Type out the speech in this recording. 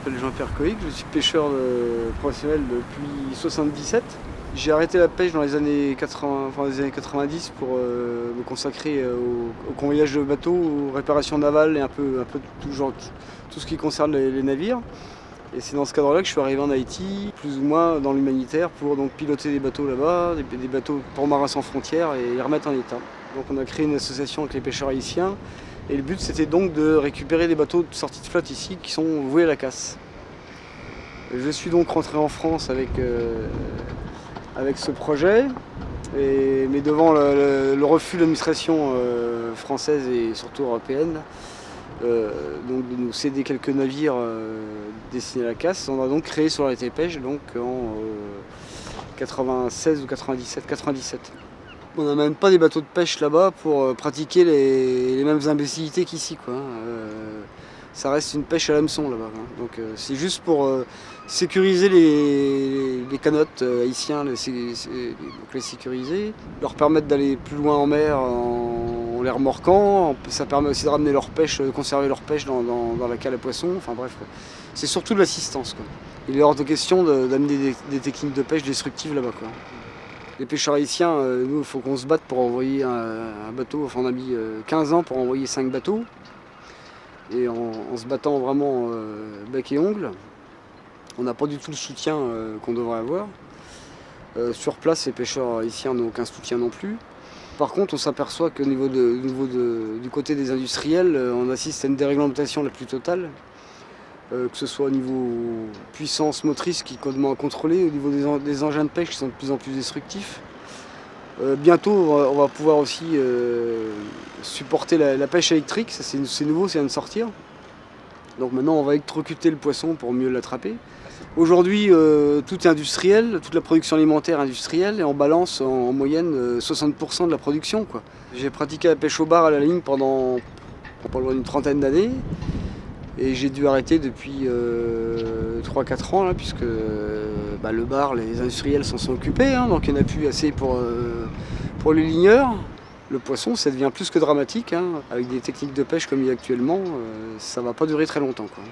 m'appelle Jean-Pierre Coïc, je suis pêcheur professionnel depuis 1977. J'ai arrêté la pêche dans les années 80, enfin les années 90 pour me consacrer au convoyage de bateaux, aux réparations navales et un peu tout ce qui concerne les navires. Et c'est dans ce cadre-là que je suis arrivé en Haïti, plus ou moins dans l'humanitaire, pour donc piloter des bateaux là-bas, des bateaux pour Marins sans frontières et les remettre en état. Donc on a créé une association avec les pêcheurs haïtiens et le but c'était donc de récupérer des bateaux de sortie de flotte ici qui sont voués à la casse. Je suis donc rentré en France avec ce projet, mais devant le refus de l'administration française et surtout européenne, donc de nous céder quelques navires destinés à la casse, on a donc créé Solarité Pêche donc en 96 ou 97. On n'amène pas des bateaux de pêche là-bas pour pratiquer les mêmes imbécilités qu'ici, quoi. Ça reste une pêche à l'hameçon là-bas. Donc c'est juste pour sécuriser les canotes haïtiens, les sécuriser, leur permettre d'aller plus loin en mer en les remorquant. Ça permet aussi de ramener leur pêche, de conserver leur pêche dans la cale à poissons. Enfin bref, quoi. C'est surtout de l'assistance, quoi. Il est hors de question d'amener des techniques de pêche destructives là-bas, quoi. Les pêcheurs haïtiens, nous, il faut qu'on se batte pour envoyer un bateau. Enfin, on a mis 15 ans pour envoyer 5 bateaux. Et en se battant vraiment bec et ongles, on n'a pas du tout le soutien qu'on devrait avoir. Sur place, les pêcheurs haïtiens n'ont aucun soutien non plus. Par contre, on s'aperçoit qu'au niveau du côté des industriels, on assiste à une déréglementation la plus totale. Que ce soit au niveau puissance motrice qui est complètement à contrôler, au niveau des engins de pêche qui sont de plus en plus destructifs. Bientôt, on va pouvoir aussi supporter la pêche électrique, ça c'est nouveau, ça vient de sortir. Donc maintenant, on va électrocuter le poisson pour mieux l'attraper. Aujourd'hui, tout est industriel, toute la production alimentaire industrielle, et on balance en moyenne 60% de la production, quoi. J'ai pratiqué la pêche au bar à la ligne pendant pas loin d'une trentaine d'années. Et j'ai dû arrêter depuis 3-4 ans, là, puisque le bar, les industriels s'en sont occupés, hein, donc il n'y en a plus assez pour les ligneurs. Le poisson, ça devient plus que dramatique, hein, avec des techniques de pêche comme il y a actuellement, ça ne va pas durer très longtemps, quoi.